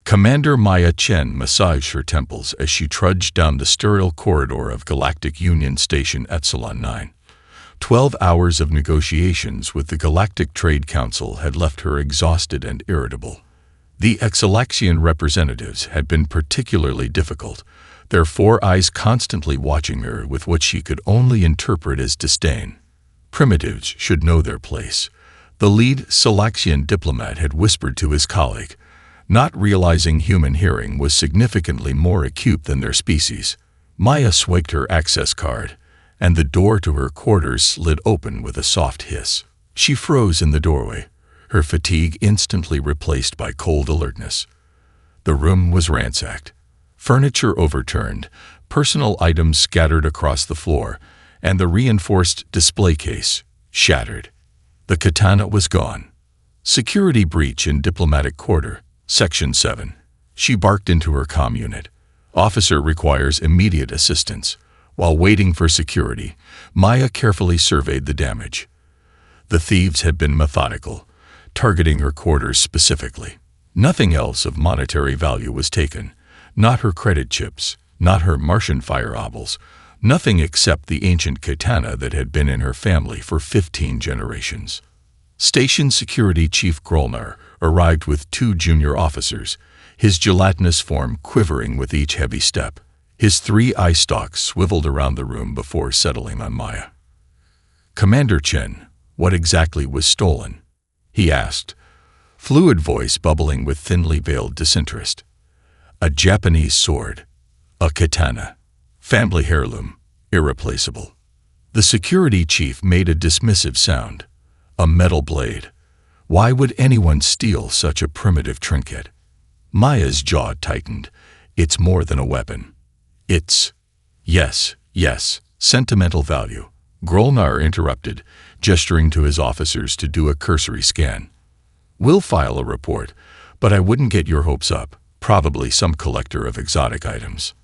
Commander Maya Chen massaged her temples as she trudged down the sterile corridor of Galactic Union Station Epsilon 9. 12 hours of negotiations with the Galactic Trade Council had left her exhausted and irritable. The Exalaxian representatives had been particularly difficult, their four eyes constantly watching her with what she could only interpret as disdain. Primitives should know their place, the lead Salaxian diplomat had whispered to his colleague, not realizing human hearing was significantly more acute than their species. Maya swiped her access card, and the door to her quarters slid open with a soft hiss. She froze in the doorway, her fatigue instantly replaced by cold alertness. The room was ransacked. Furniture overturned, personal items scattered across the floor, and the reinforced display case shattered. The katana was gone. Security breach in diplomatic quarter. Section 7. She barked into her comm unit. Officer requires immediate assistance. While waiting for security, Maya carefully surveyed the damage. The thieves had been methodical, targeting her quarters specifically. Nothing else of monetary value was taken. Not her credit chips, not her Martian fire obels, nothing except the ancient katana that had been in her family for 15 generations. Station Security Chief Grolnar arrived with 2 junior officers, his gelatinous form quivering with each heavy step. His 3 eye stalks swiveled around the room before settling on Maya. "Commander Chen, what exactly was stolen?" he asked, fluid voice bubbling with thinly veiled disinterest. "A Japanese sword, a katana, family heirloom, irreplaceable." The security chief made a dismissive sound. "A metal blade. Why would anyone steal such a primitive trinket?" Maya's jaw tightened. "It's more than a weapon. It's—" Yes, sentimental value," Grolnar interrupted, gesturing to his officers to do a cursory scan. "We'll file a report, but I wouldn't get your hopes up. Probably some collector of exotic items."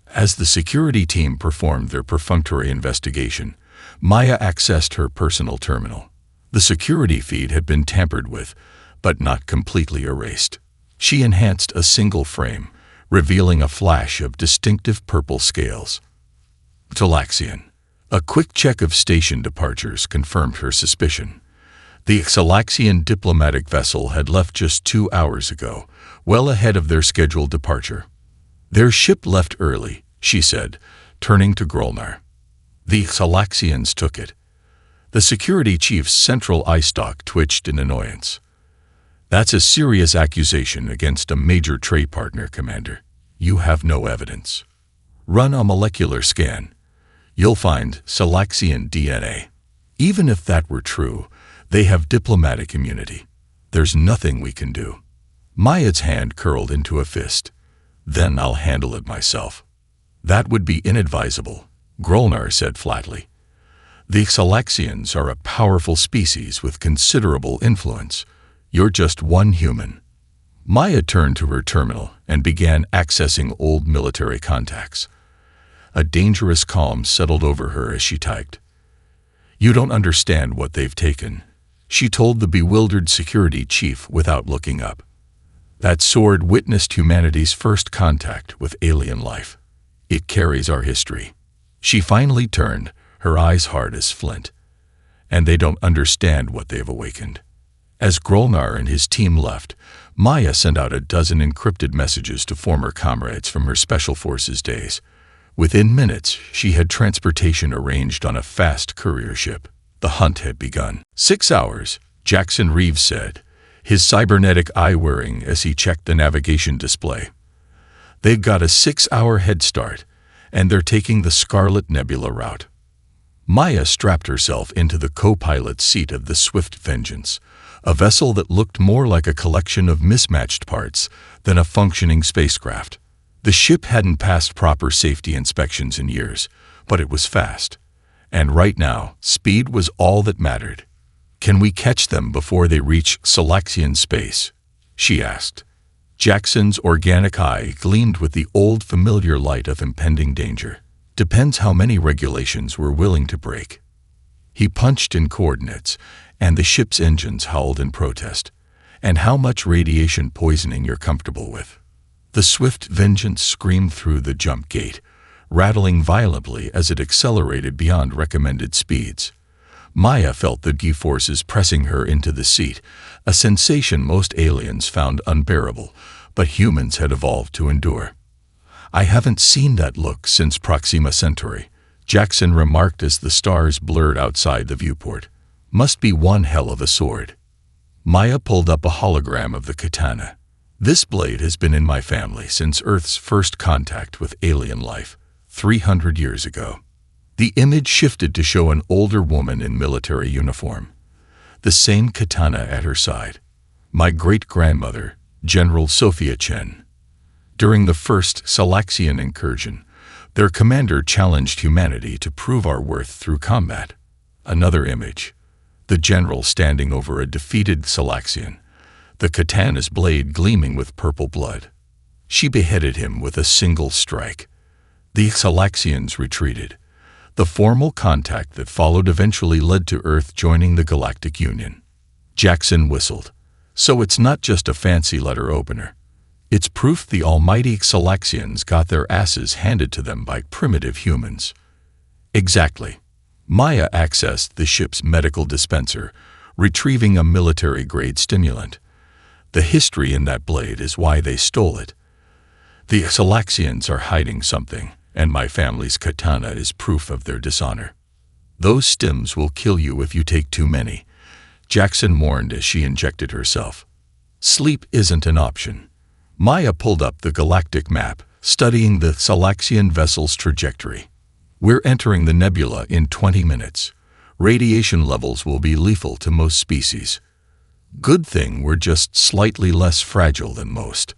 As the security team performed their perfunctory investigation, Maya accessed her personal terminal. The security feed had been tampered with, but not completely erased. She enhanced a single frame, revealing a flash of distinctive purple scales. Talaxian. A quick check of station departures confirmed her suspicion. The Exalaxian diplomatic vessel had left just 2 hours ago, well ahead of their scheduled departure. "Their ship left early," she said, turning to Grolnar. "The Exalaxians took it." The security chief's central eye stalk twitched in annoyance. "That's a serious accusation against a major trade partner, Commander. You have no evidence. Run a molecular scan. You'll find Salaxian DNA. Even if that were true, they have diplomatic immunity. There's nothing we can do." Maya's hand curled into a fist. "Then I'll handle it myself." "That would be inadvisable," Grolnar said flatly. "The Exalaxians are a powerful species with considerable influence. You're just one human." Maya turned to her terminal and began accessing old military contacts. A dangerous calm settled over her as she typed. "You don't understand what they've taken," she told the bewildered security chief without looking up. "That sword witnessed humanity's first contact with alien life. It carries our history." She finally turned, her eyes hard as flint. "And they don't understand what they've awakened." As Grolnar and his team left, Maya sent out a dozen encrypted messages to former comrades from her Special Forces days. Within minutes, she had transportation arranged on a fast courier ship. The hunt had begun. 6 hours, Jackson Reeves said, his cybernetic eye whirring as he checked the navigation display. "They've got a 6-hour head start, and they're taking the Scarlet Nebula route." Maya strapped herself into the co-pilot seat of the Swift Vengeance, a vessel that looked more like a collection of mismatched parts than a functioning spacecraft. The ship hadn't passed proper safety inspections in years, but it was fast. And right now, speed was all that mattered. "Can we catch them before they reach Salaxian space?" she asked. Jackson's organic eye gleamed with the old familiar light of impending danger. "Depends how many regulations we're willing to break." He punched in coordinates, and the ship's engines howled in protest. "And how much radiation poisoning you're comfortable with." The swift vengeance screamed through the jump gate, rattling violently as it accelerated beyond recommended speeds. Maya felt the G-forces pressing her into the seat, a sensation most aliens found unbearable, but humans had evolved to endure. "I haven't seen that look since Proxima Centauri," Jackson remarked as the stars blurred outside the viewport. "Must be one hell of a sword." Maya pulled up a hologram of the katana. "This blade has been in my family since Earth's first contact with alien life, 300 years ago." The image shifted to show an older woman in military uniform, the same katana at her side. "My great-grandmother, General Sophia Chen. During the first Salaxian incursion, their commander challenged humanity to prove our worth through combat." Another image, the general standing over a defeated Salaxian, the katana's blade gleaming with purple blood. "She beheaded him with a single strike." The Salaxians retreated. The formal contact that followed eventually led to Earth joining the Galactic Union. Jackson whistled. "So it's not just a fancy letter opener. It's proof the almighty Salaxians got their asses handed to them by primitive humans." "Exactly." Maya accessed the ship's medical dispenser, retrieving a military-grade stimulant. "The history in that blade is why they stole it. The Salaxians are hiding something, and my family's katana is proof of their dishonor. Those stims will kill you if you take too many," Jackson warned as she injected herself. "Sleep isn't an option." Maya pulled up the galactic map, studying the Salaxian vessel's trajectory. "We're entering the nebula in 20 minutes. Radiation levels will be lethal to most species. Good thing we're just slightly less fragile than most."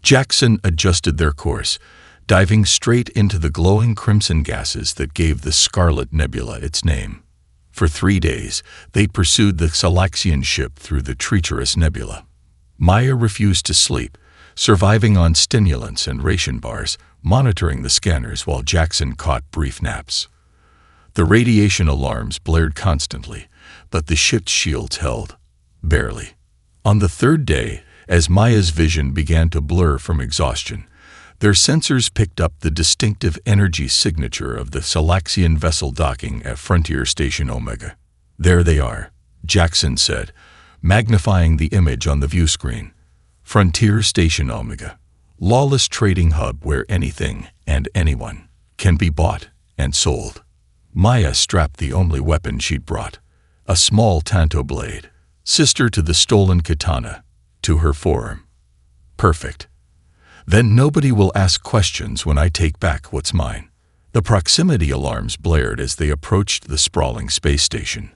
Jackson adjusted their course, diving straight into the glowing crimson gases that gave the Scarlet Nebula its name. For 3 days, they pursued the Salaxian ship through the treacherous nebula. Maya refused to sleep, surviving on stimulants and ration bars, monitoring the scanners while Jackson caught brief naps. The radiation alarms blared constantly, but the ship's shields held. Barely. On the 3rd day, as Maya's vision began to blur from exhaustion, their sensors picked up the distinctive energy signature of the Salaxian vessel docking at Frontier Station Omega. "There they are," Jackson said, magnifying the image on the view screen. "Frontier Station Omega. Lawless trading hub where anything and anyone can be bought and sold." Maya strapped the only weapon she'd brought, a small tanto blade, sister to the stolen katana, to her forearm. "Perfect. Then nobody will ask questions when I take back what's mine." The proximity alarms blared as they approached the sprawling space station.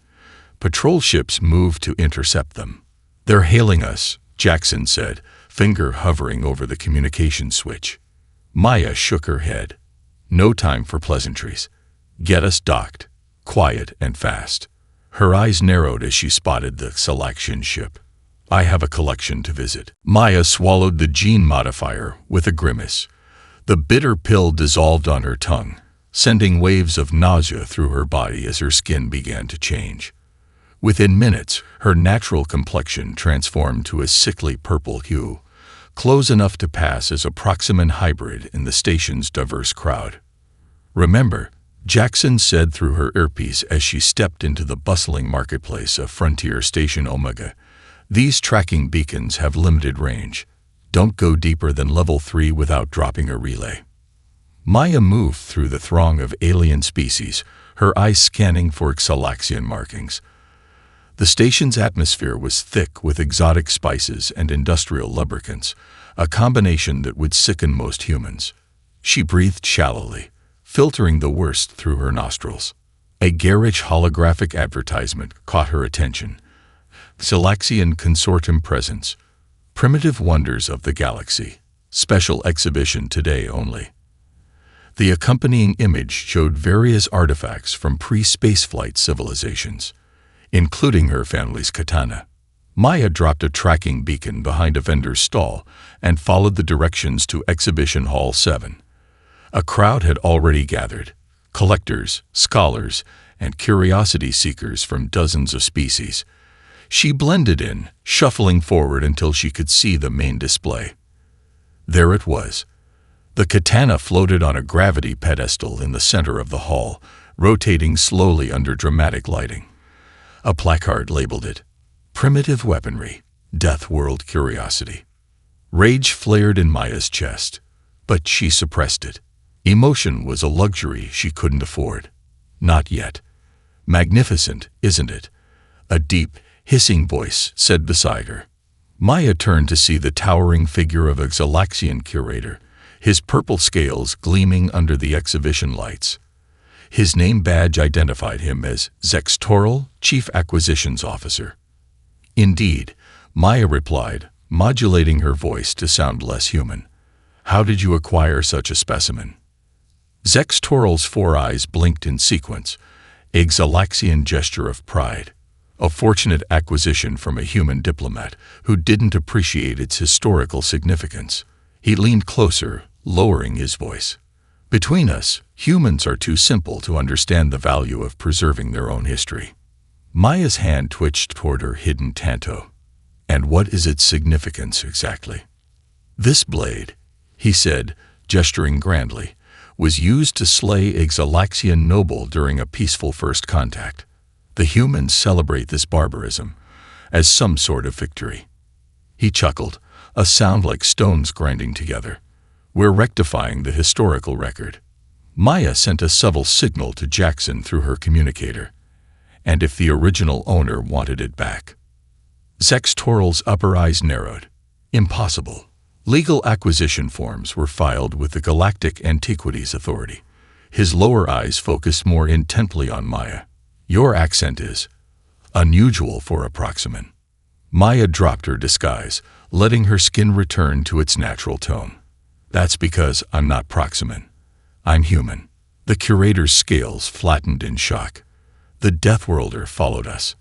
Patrol ships moved to intercept them. "They're hailing us," Jackson said, finger hovering over the communication switch. Maya shook her head. "No time for pleasantries. Get us docked, quiet and fast." Her eyes narrowed as she spotted the Salaxian ship. "I have a collection to visit." Maya swallowed the gene modifier with a grimace. The bitter pill dissolved on her tongue, sending waves of nausea through her body as her skin began to change. Within minutes, her natural complexion transformed to a sickly purple hue, close enough to pass as a Proximan hybrid in the station's diverse crowd. "Remember," Jackson said through her earpiece as she stepped into the bustling marketplace of Frontier Station Omega, "these tracking beacons have limited range. Don't go deeper than level 3 without dropping a relay." Maya moved through the throng of alien species, her eyes scanning for Salaxian markings. The station's atmosphere was thick with exotic spices and industrial lubricants, a combination that would sicken most humans. She breathed shallowly, filtering the worst through her nostrils. A garish holographic advertisement caught her attention. Salaxian Consortium presents. Primitive Wonders of the Galaxy. Special exhibition today only. The accompanying image showed various artifacts from pre-spaceflight civilizations, including her family's katana. Maya dropped a tracking beacon behind a vendor's stall and followed the directions to Exhibition Hall 7. A crowd had already gathered, collectors, scholars, and curiosity seekers from dozens of species. She blended in, shuffling forward until she could see the main display. There it was. The katana floated on a gravity pedestal in the center of the hall, rotating slowly under dramatic lighting. A placard labeled it, "Primitive Weaponry, Deathworld Curiosity." Rage flared in Maya's chest, but she suppressed it. Emotion was a luxury she couldn't afford. Not yet. "Magnificent, isn't it?" a deep, hissing voice said beside her. Maya turned to see the towering figure of a Galaxian curator, his purple scales gleaming under the exhibition lights. His name badge identified him as Zextoral, Chief Acquisitions Officer. "Indeed," Maya replied, modulating her voice to sound less human. "How did you acquire such a specimen?" Zextoral's 4 eyes blinked in sequence, a Galaxian gesture of pride. A fortunate acquisition from a human diplomat who didn't appreciate its historical significance. He leaned closer, lowering his voice. "Between us, humans are too simple to understand the value of preserving their own history." Maya's hand twitched toward her hidden tanto. "And what is its significance exactly?" "This blade," he said, gesturing grandly, "was used to slay a Galaxian noble during a peaceful first contact. The humans celebrate this barbarism as some sort of victory." He chuckled, a sound like stones grinding together. "We're rectifying the historical record." Maya sent a subtle signal to Jackson through her communicator. "And if the original owner wanted it back?" Zextoral's upper eyes narrowed. "Impossible." Legal acquisition forms were filed with the Galactic Antiquities Authority. His lower eyes focused more intently on Maya. "Your accent is unusual for a Proximan." Maya dropped her disguise, letting her skin return to its natural tone. "That's because I'm not Proximan. I'm human." The curator's scales flattened in shock. "The Deathworlder followed us."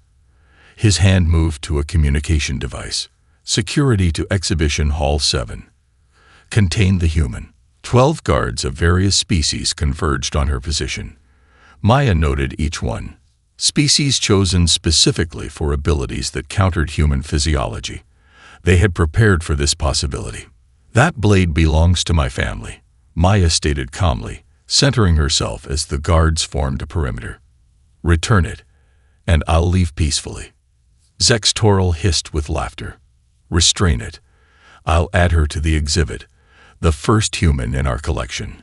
His hand moved to a communication device. "Security to Exhibition Hall 7. Contained the human." 12 guards of various species converged on her position. Maya noted each one. Species chosen specifically for abilities that countered human physiology. They had prepared for this possibility. "That blade belongs to my family," Maya stated calmly, centering herself as the guards formed a perimeter. "Return it, and I'll leave peacefully." Zextoral hissed with laughter. "Restrain it. I'll add her to the exhibit, the first human in our collection."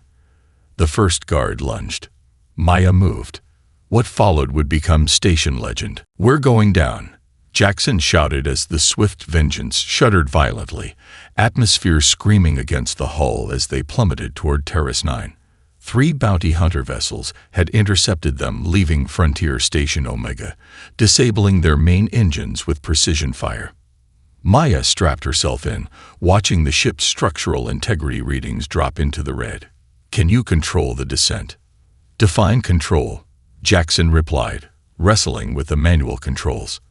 The first guard lunged. Maya moved. What followed would become station legend. "We're going down," Jackson shouted as the swift Vengeance shuddered violently, atmosphere screaming against the hull as they plummeted toward Terrace 9. 3 bounty hunter vessels had intercepted them, leaving Frontier Station Omega, disabling their main engines with precision fire. Maya strapped herself in, watching the ship's structural integrity readings drop into the red. "Can you control the descent?" "Define control," Jackson replied, wrestling with the manual controls.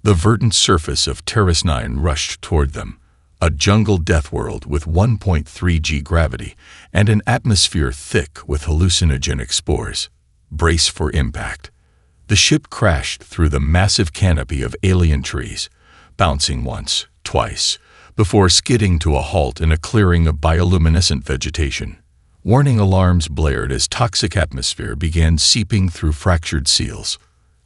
The verdant surface of Terrace 9 rushed toward them, a jungle deathworld with 1.3 g gravity and an atmosphere thick with hallucinogenic spores. "Brace for impact." The ship crashed through the massive canopy of alien trees, bouncing once, twice, before skidding to a halt in a clearing of bioluminescent vegetation. Warning alarms blared as toxic atmosphere began seeping through fractured seals.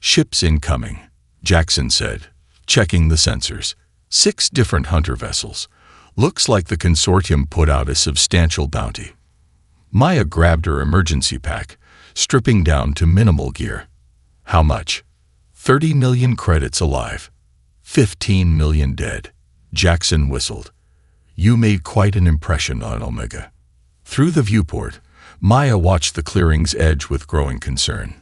"Ships incoming," Jackson said, checking the sensors. 6 different hunter vessels. "Looks like the consortium put out a substantial bounty." Maya grabbed her emergency pack, stripping down to minimal gear. "How much?" 30 million credits alive. 15 million dead. Jackson whistled. "You made quite an impression on Omega." Through the viewport, Maya watched the clearing's edge with growing concern.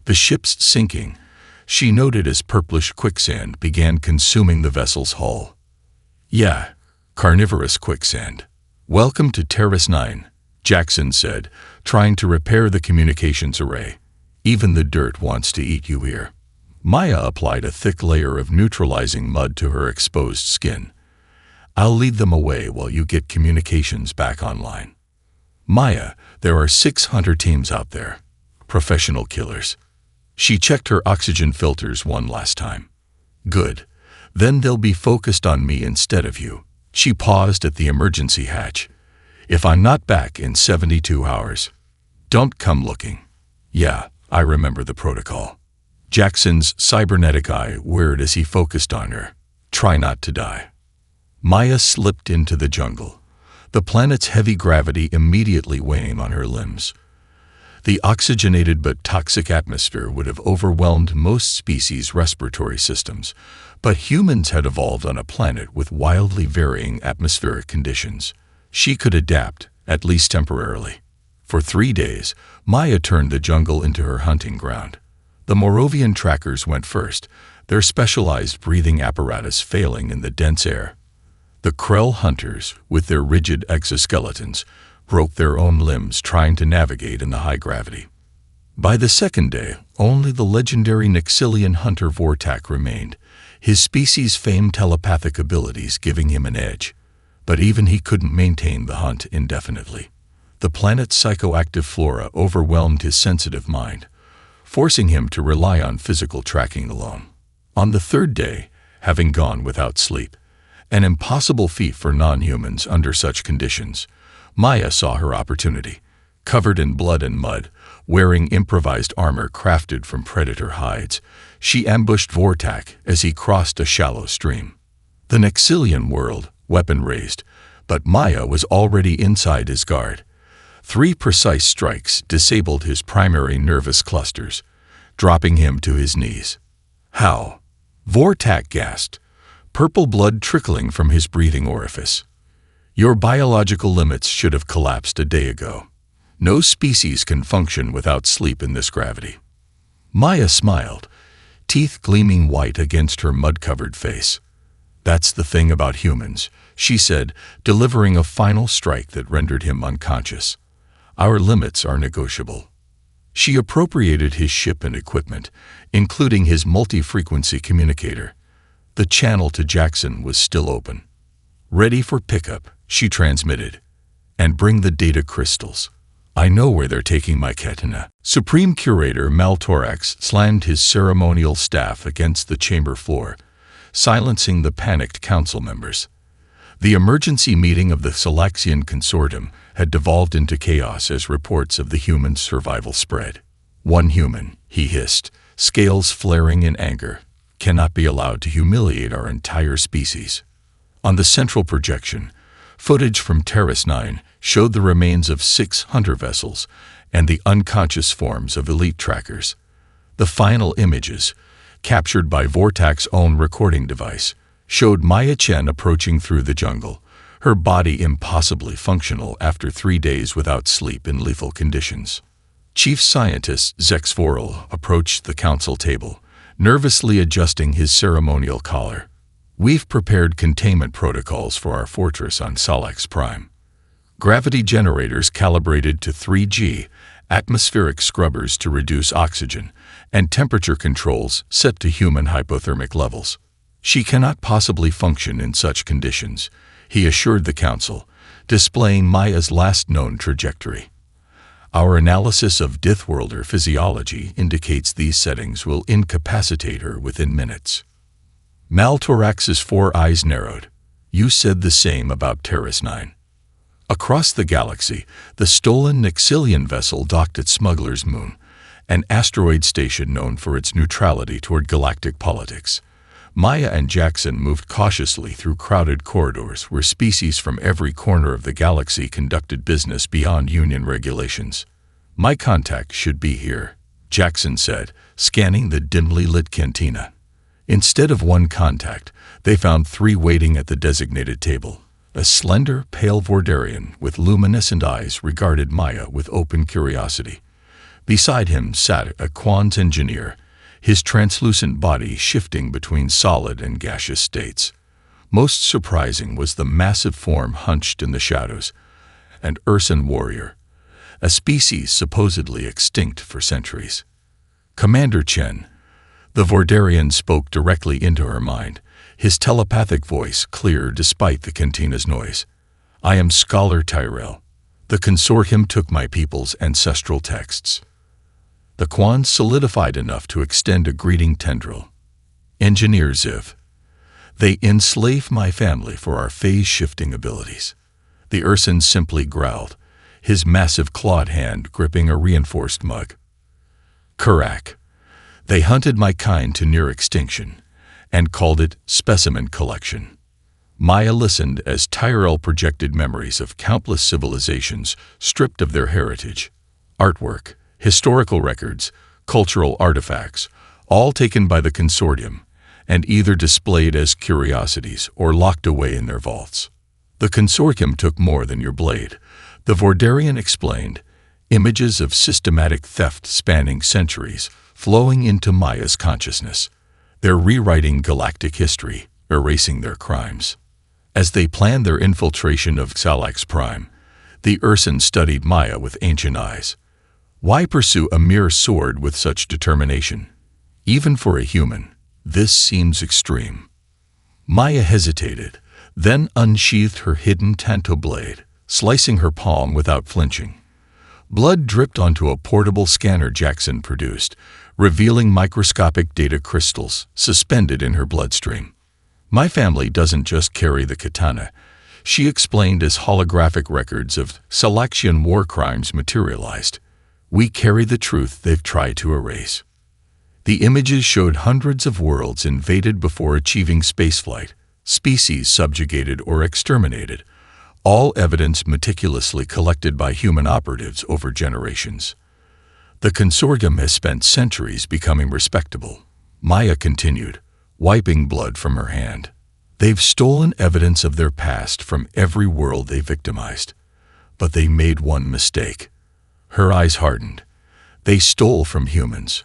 The ship's sinking, she noted as purplish quicksand began consuming the vessel's hull. "Yeah, carnivorous quicksand." "Welcome to Terrace 9, Jackson said, trying to repair the communications array. "Even the dirt wants to eat you here." Maya applied a thick layer of neutralizing mud to her exposed skin. "I'll lead them away while you get communications back online." "Maya, there are 6 hunter teams out there. Professional killers." She checked her oxygen filters one last time. "Good. Then they'll be focused on me instead of you," She paused at the emergency hatch. "If I'm not back in 72 hours, don't come looking." "Yeah, I remember the protocol." Jackson's cybernetic eye whirred as he focused on her. "Try not to die." Maya slipped into the jungle, the planet's heavy gravity immediately weighing on her limbs. The oxygenated but toxic atmosphere would have overwhelmed most species' respiratory systems, but humans had evolved on a planet with wildly varying atmospheric conditions. She could adapt, at least temporarily. For 3 days, Maya turned the jungle into her hunting ground. The Morovian trackers went first, their specialized breathing apparatus failing in the dense air. The Krell hunters, with their rigid exoskeletons, broke their own limbs trying to navigate in the high gravity. By the second day, only the legendary Nixilian hunter Vortak remained, his species' famed telepathic abilities giving him an edge. But even he couldn't maintain the hunt indefinitely. The planet's psychoactive flora overwhelmed his sensitive mind, forcing him to rely on physical tracking alone. On the third day, having gone without sleep, an impossible feat for non-humans under such conditions, Maya saw her opportunity. Covered in blood and mud, wearing improvised armor crafted from predator hides, she ambushed Vortak as he crossed a shallow stream. The Nixilian whirled, weapon raised, but Maya was already inside his guard. 3 precise strikes disabled his primary nervous clusters, dropping him to his knees. "How?" Vortak gasped, purple blood trickling from his breathing orifice. "Your biological limits should have collapsed a day ago. No species can function without sleep in this gravity." Maya smiled, teeth gleaming white against her mud-covered face. "That's the thing about humans," she said, delivering a final strike that rendered him unconscious. "Our limits are negotiable." She appropriated his ship and equipment, including his multi-frequency communicator. The channel to Jackson was still open. "Ready for pickup," she transmitted. "And bring the data crystals. I know where they're taking my Ketina." Supreme Curator Maltorax slammed his ceremonial staff against the chamber floor, silencing the panicked council members. The emergency meeting of the Salaxian Consortium had devolved into chaos as reports of the human survival spread. "One human," he hissed, scales flaring in anger, "cannot be allowed to humiliate our entire species." On the central projection, footage from Terrace 9 showed the remains of 6 hunter vessels and the unconscious forms of elite trackers. The final images, captured by Vortak's own recording device, showed Maya Chen approaching through the jungle, her body impossibly functional after 3 days without sleep in lethal conditions. Chief Scientist Zex Vorel approached the council table, nervously adjusting his ceremonial collar. "We've prepared containment protocols for our fortress on Salax Prime. Gravity generators calibrated to 3G, atmospheric scrubbers to reduce oxygen, and temperature controls set to human hypothermic levels. She cannot possibly function in such conditions," he assured the council, displaying Maya's last known trajectory. "Our analysis of Deathworlder physiology indicates these settings will incapacitate her within minutes." Maltorax's 4 eyes narrowed. "You said the same about Terrace 9. Across the galaxy, the stolen Nixilian vessel docked at Smuggler's Moon, an asteroid station known for its neutrality toward galactic politics. Maya and Jackson moved cautiously through crowded corridors where species from every corner of the galaxy conducted business beyond Union regulations. "My contact should be here," Jackson said, scanning the dimly lit cantina. Instead of one contact, they found 3 waiting at the designated table. A slender, pale Vordarian with luminescent eyes regarded Maya with open curiosity. Beside him sat a Quan's engineer, his translucent body shifting between solid and gaseous states. Most surprising was the massive form hunched in the shadows, an Ursan warrior, a species supposedly extinct for centuries. "Commander Chen." The Vordarian spoke directly into her mind, his telepathic voice clear despite the cantina's noise. "I am Scholar Tyrell. The consortium took my people's ancestral texts." The Quan solidified enough to extend a greeting tendril. "Engineer Ziv." They enslave my family for our phase-shifting abilities. The Urson simply growled, his massive clawed hand gripping a reinforced mug. Kurak. They hunted my kind to near extinction and called it specimen collection. Maya listened as Tyrell projected memories of countless civilizations stripped of their heritage, artwork, historical records, cultural artifacts, all taken by the consortium and either displayed as curiosities or locked away in their vaults. The consortium took more than your blade, the Vordarian explained, images of systematic theft spanning centuries flowing into Maya's consciousness. They're rewriting galactic history, erasing their crimes. As they planned their infiltration of Xalax Prime, the Urson studied Maya with ancient eyes. Why pursue a mere sword with such determination? Even for a human, this seems extreme. Maya hesitated, then unsheathed her hidden tanto blade, slicing her palm without flinching. Blood dripped onto a portable scanner Jackson produced, revealing microscopic data crystals suspended in her bloodstream. My family doesn't just carry the katana, she explained as holographic records of Salaxian war crimes materialized. We carry the truth they've tried to erase. The images showed hundreds of worlds invaded before achieving spaceflight, species subjugated or exterminated, all evidence meticulously collected by human operatives over generations. The consortium has spent centuries becoming respectable, Maya continued, wiping blood from her hand. They've stolen evidence of their past from every world they victimized. But they made one mistake. Her eyes hardened. They stole from humans.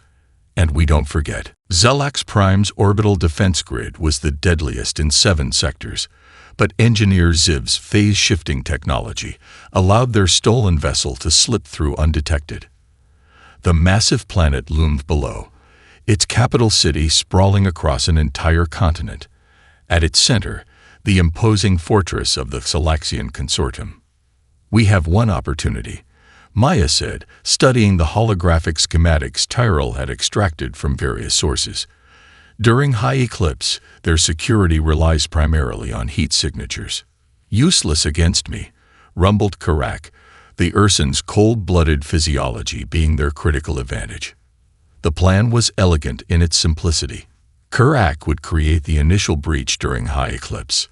And we don't forget. Xalax Prime's orbital defense grid was the deadliest in 7 sectors, but engineer Ziv's phase-shifting technology allowed their stolen vessel to slip through undetected. The massive planet loomed below, its capital city sprawling across an entire continent. At its center, the imposing fortress of the Salaxian consortium. We have one opportunity, Maya said, studying the holographic schematics Tyrell had extracted from various sources. During high eclipse, their security relies primarily on heat signatures. Useless against me, rumbled Kurak, the Urson's cold-blooded physiology being their critical advantage. The plan was elegant in its simplicity. Kurak would create the initial breach during high eclipse.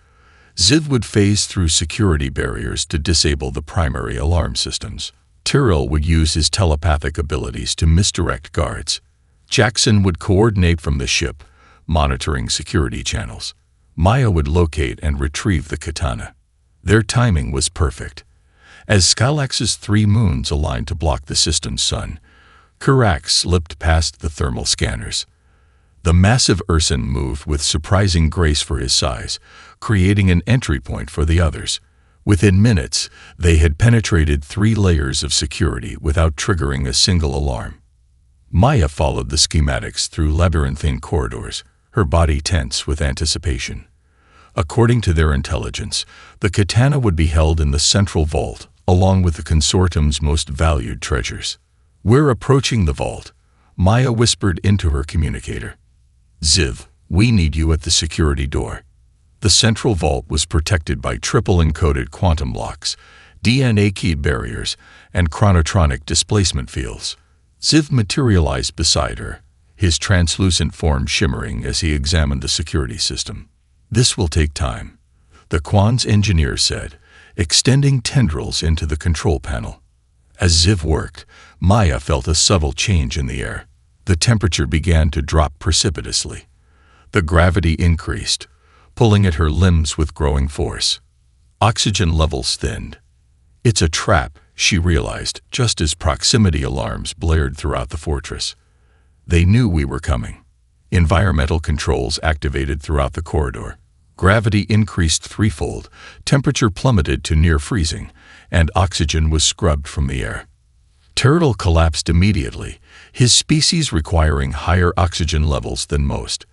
Ziv would phase through security barriers to disable the primary alarm systems. Tyrell would use his telepathic abilities to misdirect guards. Jackson would coordinate from the ship, monitoring security channels. Maya would locate and retrieve the katana. Their timing was perfect. As Skylax's 3 moons aligned to block the system's sun, Kurak slipped past the thermal scanners. The massive Urson moved with surprising grace for his size, creating an entry point for the others. Within minutes, they had penetrated 3 layers of security without triggering a single alarm. Maya followed the schematics through labyrinthine corridors, her body tense with anticipation. According to their intelligence, the katana would be held in the central vault, along with the consortium's most valued treasures. We're approaching the vault, Maya whispered into her communicator. Ziv, we need you at the security door. The central vault was protected by triple-encoded quantum locks, DNA-keyed barriers, and chronotronic displacement fields. Ziv materialized beside her, his translucent form shimmering as he examined the security system. This will take time, the Quan's engineer said, extending tendrils into the control panel. As Ziv worked, Maya felt a subtle change in the air. The temperature began to drop precipitously. The gravity increased, pulling at her limbs with growing force. Oxygen levels thinned. It's a trap, she realized, just as proximity alarms blared throughout the fortress. They knew we were coming. Environmental controls activated throughout the corridor. Gravity increased 3-fold, temperature plummeted to near freezing, and oxygen was scrubbed from the air. Turtle collapsed immediately, his species requiring higher oxygen levels than most.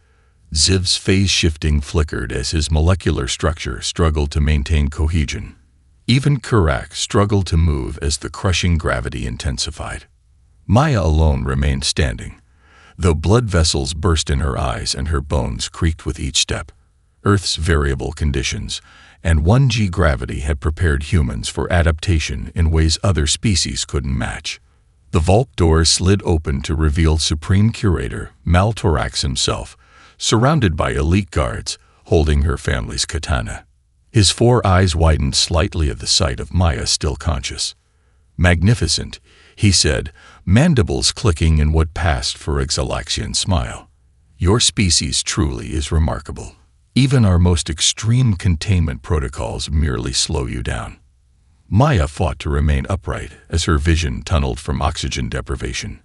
Ziv's phase shifting flickered as his molecular structure struggled to maintain cohesion. Even Kurak struggled to move as the crushing gravity intensified. Maya alone remained standing, though blood vessels burst in her eyes and her bones creaked with each step. Earth's variable conditions, and 1G gravity had prepared humans for adaptation in ways other species couldn't match. The vault door slid open to reveal Supreme Curator Mal Torax himself, surrounded by elite guards, holding her family's katana. His 4 eyes widened slightly at the sight of Maya still conscious. "Magnificent," he said, mandibles clicking in what passed for a Galaxian smile. "Your species truly is remarkable. Even our most extreme containment protocols merely slow you down." Maya fought to remain upright as her vision tunneled from oxygen deprivation.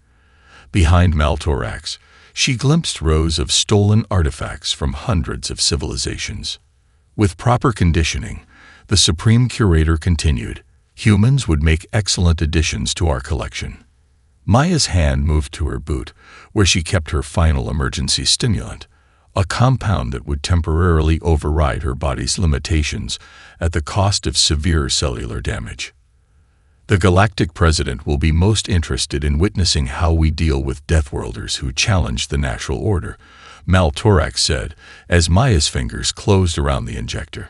Behind Mal Torax, she glimpsed rows of stolen artifacts from hundreds of civilizations. With proper conditioning, the Supreme Curator continued, "Humans would make excellent additions to our collection." Maya's hand moved to her boot, where she kept her final emergency stimulant, a compound that would temporarily override her body's limitations at the cost of severe cellular damage. "The Galactic President will be most interested in witnessing how we deal with Deathworlders who challenge the natural order," Mal Torax said, as Maya's fingers closed around the injector.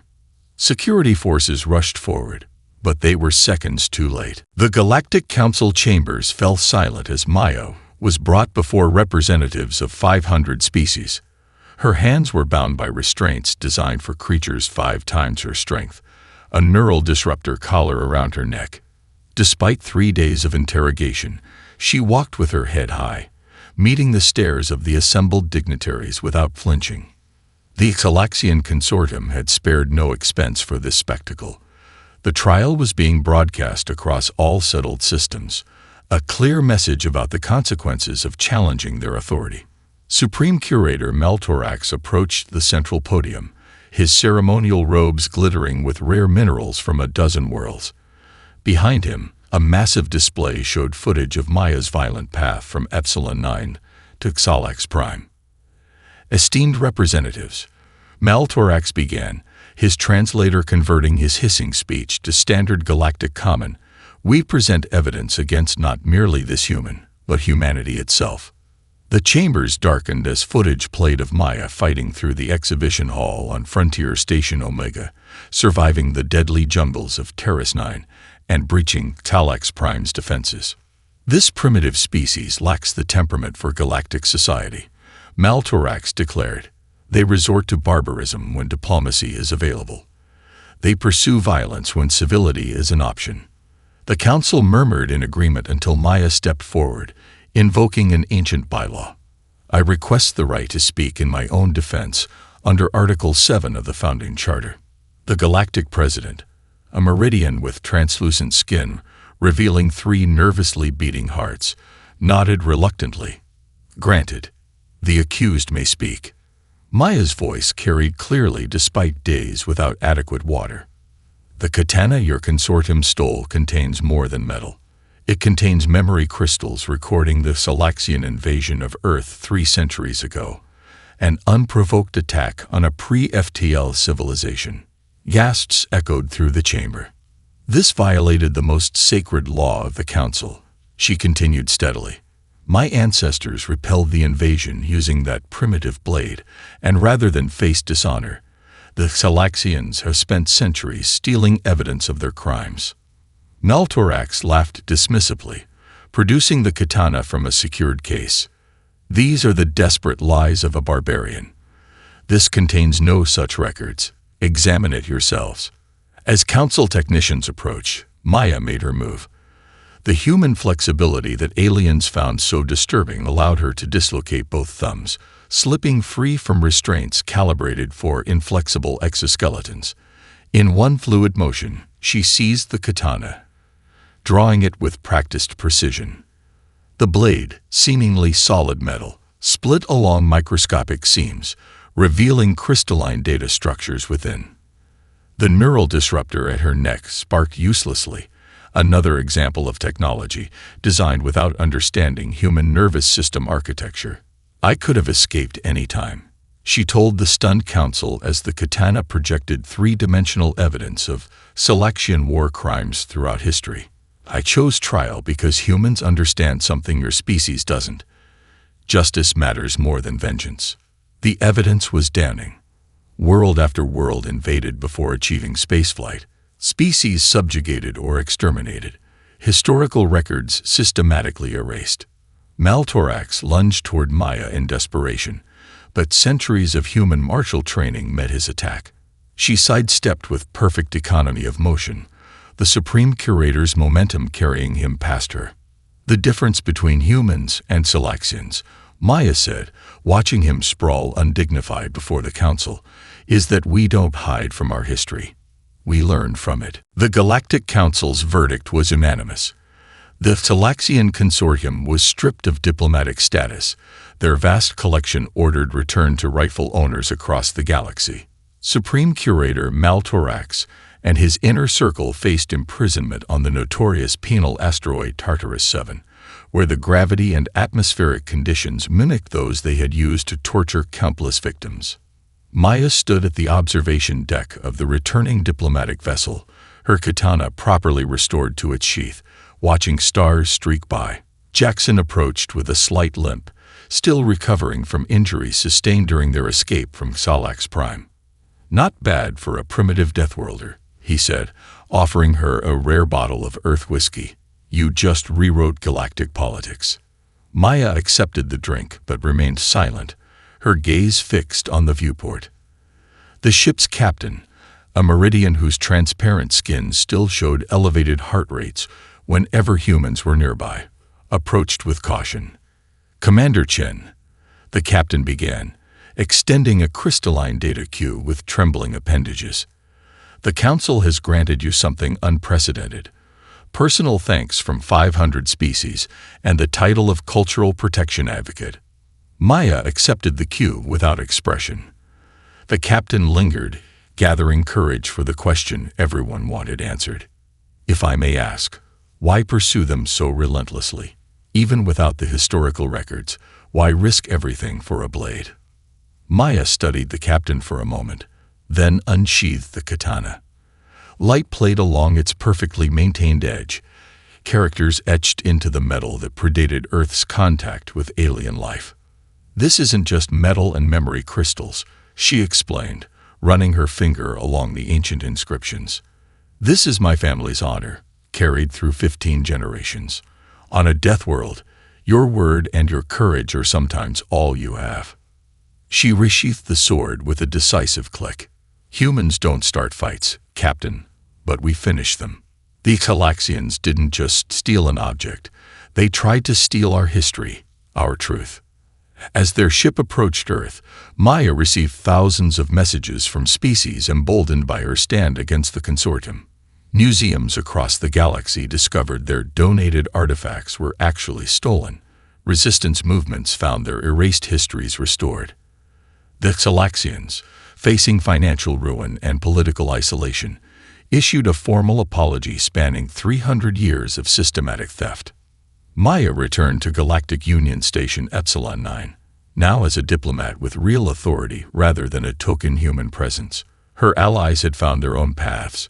Security forces rushed forward, but they were seconds too late. The Galactic Council chambers fell silent as Maya was brought before representatives of 500 species. Her hands were bound by restraints designed for creatures 5 times her strength, a neural disruptor collar around her neck. Despite 3 days of interrogation, she walked with her head high, meeting the stares of the assembled dignitaries without flinching. The Galaxian consortium had spared no expense for this spectacle. The trial was being broadcast across all settled systems, a clear message about the consequences of challenging their authority. Supreme Curator Mal Torax approached the central podium, his ceremonial robes glittering with rare minerals from a dozen worlds. Behind him, a massive display showed footage of Maya's violent path from Epsilon 9 to Xalax Prime. "Esteemed representatives," Mal Torax began, his translator converting his hissing speech to standard galactic common, "we present evidence against not merely this human, but humanity itself." The chambers darkened as footage played of Maya fighting through the exhibition hall on Frontier Station Omega, surviving the deadly jungles of Terrace 9 and breaching Xalax Prime's defenses. "This primitive species lacks the temperament for galactic society," Mal Torax declared. "They resort to barbarism when diplomacy is available. They pursue violence when civility is an option." The council murmured in agreement until Maya stepped forward, invoking an ancient bylaw. "I request the right to speak in my own defense under Article 7 of the Founding Charter." The Galactic President, a meridian with translucent skin, revealing 3 nervously beating hearts, nodded reluctantly. "Granted. The accused may speak." Maya's voice carried clearly despite days without adequate water. "The katana your consortium stole contains more than metal. It contains memory crystals recording the Galaxian invasion of Earth 3 centuries ago, an unprovoked attack on a pre-FTL civilization." Gasps echoed through the chamber. "This violated the most sacred law of the Council," she continued steadily. "My ancestors repelled the invasion using that primitive blade, and rather than face dishonor, the Galaxians have spent centuries stealing evidence of their crimes." Mal Torax laughed dismissively, producing the katana from a secured case. "These are the desperate lies of a barbarian. This contains no such records. Examine it yourselves." As council technicians approached, Maya made her move. The human flexibility that aliens found so disturbing allowed her to dislocate both thumbs, slipping free from restraints calibrated for inflexible exoskeletons. In one fluid motion, she seized the katana, drawing it with practiced precision. The blade, seemingly solid metal, split along microscopic seams, revealing crystalline data structures within. The neural disruptor at her neck sparked uselessly, another example of technology designed without understanding human nervous system architecture. "I could have escaped any time," she told the stunned council as the katana projected 3-dimensional evidence of Galaxian war crimes throughout history. "I chose trial because humans understand something your species doesn't. Justice matters more than vengeance." The evidence was damning. World after world invaded before achieving spaceflight. Species subjugated or exterminated. Historical records systematically erased. Maltorax lunged toward Maya in desperation, but centuries of human martial training met his attack. She sidestepped with perfect economy of motion, the Supreme Curator's momentum carrying him past her. The difference between humans and Salaxians, Maya said, watching him sprawl undignified before the council, is that we don't hide from our history. We learn from it. The Galactic Council's verdict was unanimous. The Salaxian consortium was stripped of diplomatic status, their vast collection ordered returned to rightful owners across the galaxy. Supreme Curator Maltorax and his inner circle faced imprisonment on the notorious penal asteroid Tartarus 7, where the gravity and atmospheric conditions mimicked those they had used to torture countless victims. Maya stood at the observation deck of the returning diplomatic vessel, her katana properly restored to its sheath, watching stars streak by. Jackson approached with a slight limp, still recovering from injuries sustained during their escape from Salax Prime. "Not bad for a primitive Deathworlder," he said, offering her a rare bottle of Earth whiskey. "You just rewrote galactic politics." Maya accepted the drink but remained silent, her gaze fixed on the viewport. The ship's captain, a Meridian whose transparent skin still showed elevated heart rates whenever humans were nearby, approached with caution. "Commander Chen," the captain began, extending a crystalline data queue with trembling appendages. "The Council has granted you something unprecedented. Personal thanks from 500 species and the title of Cultural Protection Advocate." Maya accepted the cue without expression. The captain lingered, gathering courage for the question everyone wanted answered. "If I may ask, why pursue them so relentlessly? Even without the historical records, why risk everything for a blade?" Maya studied the captain for a moment, then unsheathed the katana. Light played along its perfectly maintained edge, characters etched into the metal that predated Earth's contact with alien life. "This isn't just metal and memory crystals," she explained, running her finger along the ancient inscriptions. "This is my family's honor, carried through 15 generations. On a death world, your word and your courage are sometimes all you have." She resheathed the sword with a decisive click. "Humans don't start fights, Captain, but we finish them. The Galaxians didn't just steal an object, they tried to steal our history, our truth." As their ship approached Earth, Maya received thousands of messages from species emboldened by her stand against the consortium. Museums across the galaxy discovered their donated artifacts were actually stolen. Resistance movements found their erased histories restored. The Galaxians, facing financial ruin and political isolation, issued a formal apology spanning 300 years of systematic theft. Maya returned to Galactic Union Station Epsilon 9, now as a diplomat with real authority rather than a token human presence. Her allies had found their own paths.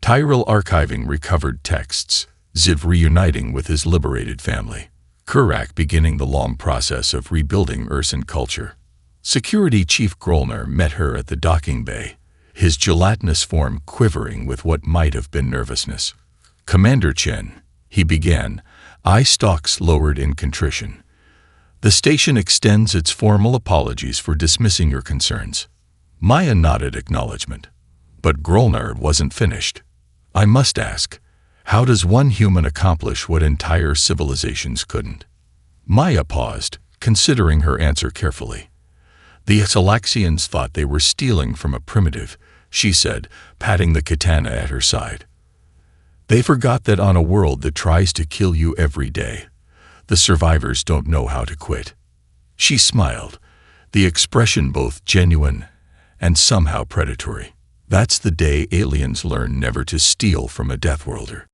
Tyrell archiving recovered texts, Ziv reuniting with his liberated family, Kurak beginning the long process of rebuilding Ursan culture. Security Chief Grolner met her at the docking bay, his gelatinous form quivering with what might have been nervousness. "Commander Chen," he began, eye stalks lowered in contrition. "The station extends its formal apologies for dismissing your concerns." Maya nodded acknowledgement. But Grolner wasn't finished. "I must ask, how does one human accomplish what entire civilizations couldn't?" Maya paused, considering her answer carefully. "The Galaxians thought they were stealing from a primitive," she said, patting the katana at her side. "They forgot that on a world that tries to kill you every day, the survivors don't know how to quit." She smiled, the expression both genuine and somehow predatory. "That's the day aliens learn never to steal from a Deathworlder."